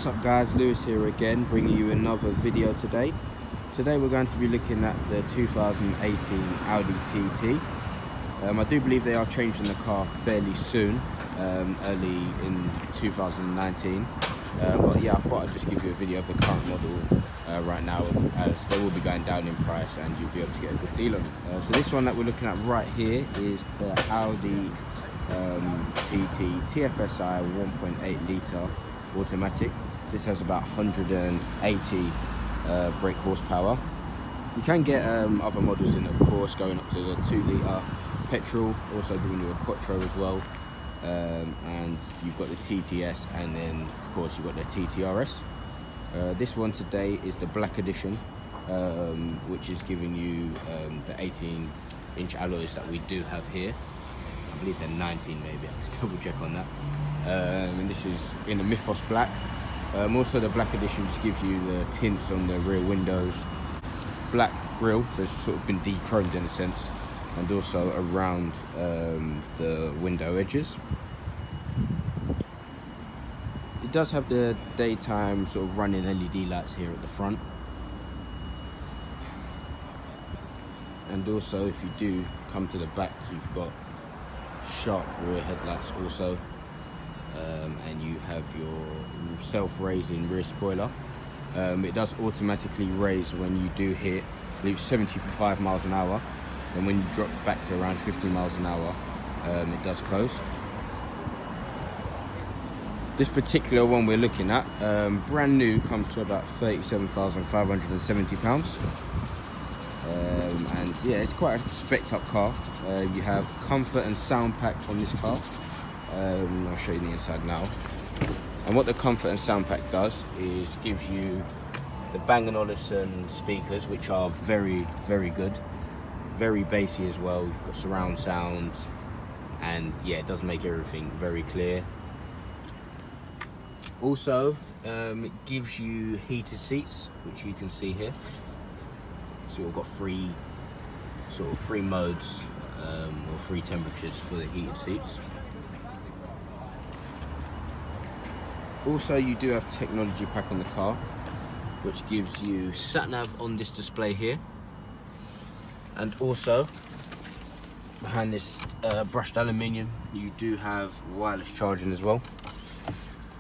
What's up guys, Lewis here again, bringing you another video today. Today we're going to be looking at the 2018 Audi TT. I do believe they are changing the car fairly soon, early in 2019. But yeah, I thought I'd just give you a video of the current model right now, as they will be going down in price and you'll be able to get a good deal on it. So this one that we're looking at right here is the Audi TT TFSI 1.8 litre automatic. This has about 180 brake horsepower. You can get other models in, of course, going up to the 2 litre petrol, also giving you a quattro as well, and you've got the TTS, and then of course you've got the TTRS. This one today is the black edition, which is giving you the 18-inch alloys that we do have here. I believe they're 19 maybe, I have to double check on that. And this is in a Mythos black. Also the black edition just gives you the tints on the rear windows, black grille, so it's sort of been de-chromed in a sense, and also around the window edges. It does have the daytime sort of running LED lights here at the front, and also if you do come to the back, you've got sharp rear headlights also, and you have your self-raising rear spoiler. It does automatically raise when you do hit, I believe, 75 miles an hour, and when you drop back to around 50 miles an hour, it does close. This particular one we're looking at, brand new, comes to about £37,570. And yeah, it's quite a spec'd up car. You have comfort and sound pack on this car. I'll show you the inside now. And what the comfort and sound pack does is gives you the Bang & Olufsen speakers, which are very, very good, very bassy as well. You've got surround sound, and yeah, it does make everything very clear. Also, it gives you heated seats, which you can see here. So we've got three modes, or 3 temperatures for the heated seats. Also, you do have technology pack on the car, which gives you sat-nav on this display here, and also behind this brushed aluminium you do have wireless charging as well.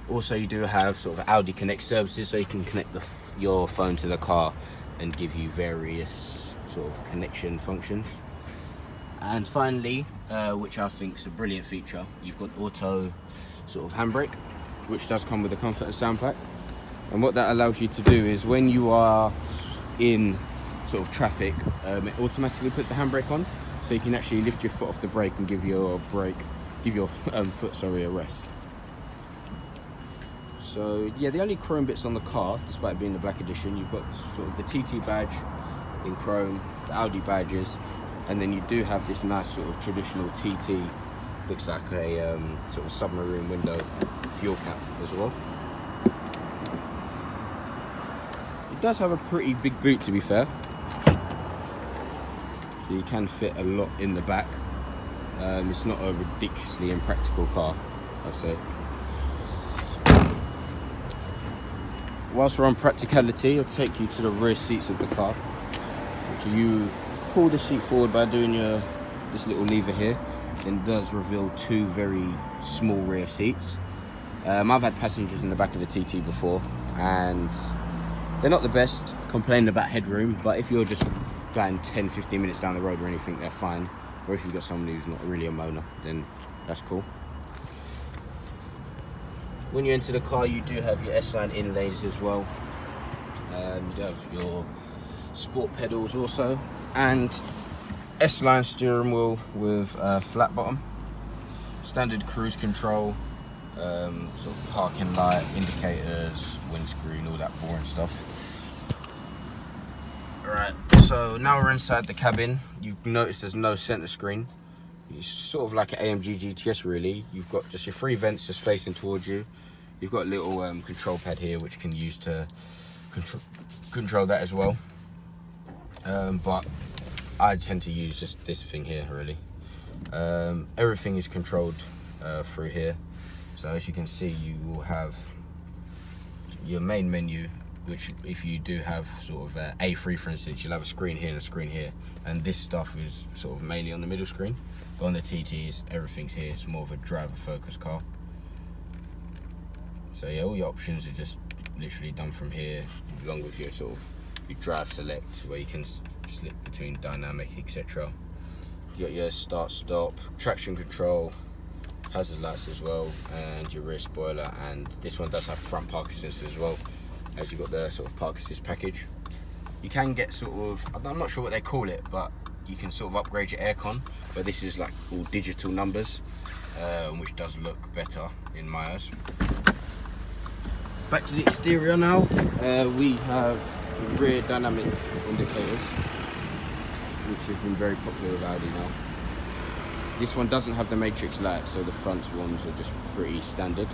Also, you do have sort of Audi Connect services, so you can connect your phone to the car and give you various sort of connection functions. And finally, which I think is a brilliant feature, you've got auto sort of handbrake, which does come with a comfort and sound pack. And what that allows you to do is, when you are in sort of traffic, it automatically puts the handbrake on, so you can actually lift your foot off the brake and give your foot a rest. So yeah, the only chrome bits on the car, despite being the black edition, you've got sort of the TT badge in chrome, the Audi badges, and then you do have this nice sort of traditional TT, looks like a sort of submarine window fuel cap as well. It does have a pretty big boot, to be fair, so you can fit a lot in the back. It's not a ridiculously impractical car, I'd say. Whilst we're on practicality, I'll take you to the rear seats of the car, which you pull the seat forward by doing this little lever here, and does reveal 2 very small rear seats. I've had passengers in the back of the TT before, and they're not the best, complaining about headroom, but if you're just going 10-15 minutes down the road or anything, they're fine. Or if you've got someone who's not really a moaner, then that's cool. When you enter the car, you do have your S-Line inlays as well. You do have your sport pedals also, and S-Line steering wheel with a flat bottom, standard cruise control, sort of parking light, indicators, windscreen, all that boring stuff. Alright, so now we're inside the cabin. You've noticed there's no center screen. It's sort of like an AMG GTS really. You've got just your 3 vents just facing towards you. You've got a little control pad here, which you can use to control that as well. But I tend to use just this thing here really. Everything is controlled through here. So as you can see, you will have your main menu, which if you do have sort of A3 for instance, you'll have a screen here and a screen here, and this stuff is sort of mainly on the middle screen. But on the TTs, everything's here. It's more of a driver focused car. So yeah, all your options are just literally done from here, along with your sort of your drive select, where you can slip between dynamic, etc. You got your start stop, traction control, hazard lights as well, and your rear spoiler. And this one does have front park assist as well, as you've got the sort of park assist package. You can get sort of, I'm not sure what they call it, but you can sort of upgrade your aircon, but this is like all digital numbers, which does look better in my eyes. Back to the exterior now. We have the rear dynamic indicators, which have been very popular with Audi now. This one doesn't have the matrix lights, so the front ones are just pretty standard.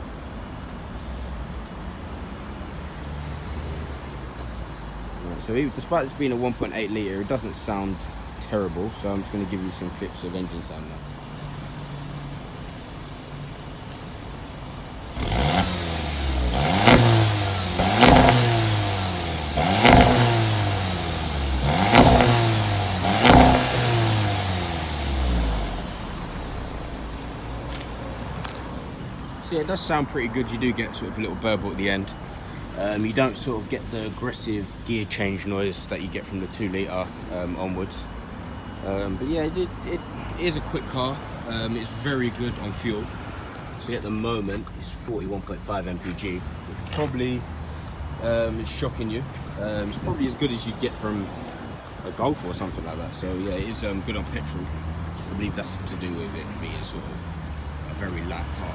Right, so despite this being a 1.8 litre, it doesn't sound terrible, so I'm just going to give you some clips of engine sound now. So yeah, it does sound pretty good. You do get sort of a little burble at the end. You don't sort of get the aggressive gear change noise that you get from the 2 litre onwards. But yeah, it is a quick car. It's very good on fuel. So at the moment it's 41.5 mpg, which probably is shocking you. It's probably as good as you get from a Golf or something like that. So yeah, it is good on petrol. I believe that's to do with it being sort of a very light car.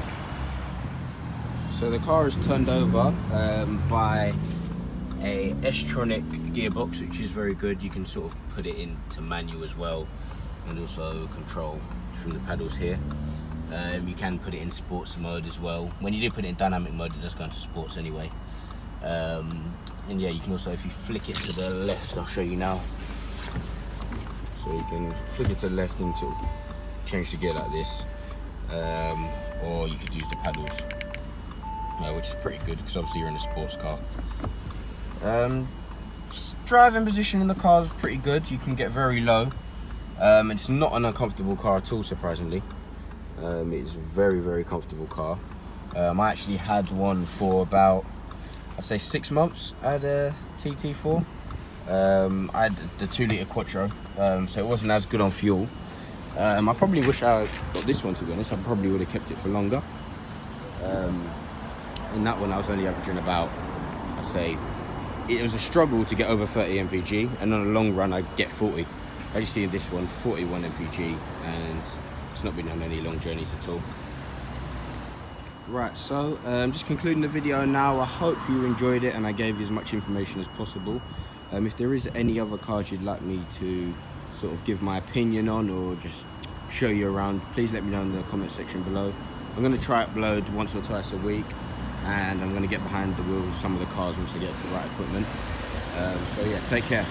So the car is turned over by a S-tronic gearbox, which is very good. You can sort of put it into manual as well, and also control from the paddles here. You can put it in sports mode as well. When you do put it in dynamic mode, it does go into sports anyway. And yeah, you can also, if you flick it to the left, I'll show you now. So you can flick it to the left and sort of change the gear like this, or you could use the paddles. Which is pretty good because obviously you're in a sports car. Driving position in the car is pretty good. You can get very low. It's not an uncomfortable car at all, surprisingly. It's a very, very comfortable car. I actually had one for about, I'd say 6 months. I had a TT4. I had the 2 litre Quattro, so it wasn't as good on fuel. I probably wish I got this one, to be honest. I probably would have kept it for longer. In that one I was only averaging about, I'd say, it was a struggle to get over 30 mpg, and on a long run I'd get 40. As you see in this one, 41 mpg, and it's not been on any long journeys at all. Right, so just concluding the video now. I hope you enjoyed it and I gave you as much information as possible. If there is any other cars you'd like me to sort of give my opinion on or just show you around, please let me know in the comment section below. I'm going to try upload once or twice a week, and I'm going to get behind the wheels of some of the cars once I get the right equipment. So yeah, take care.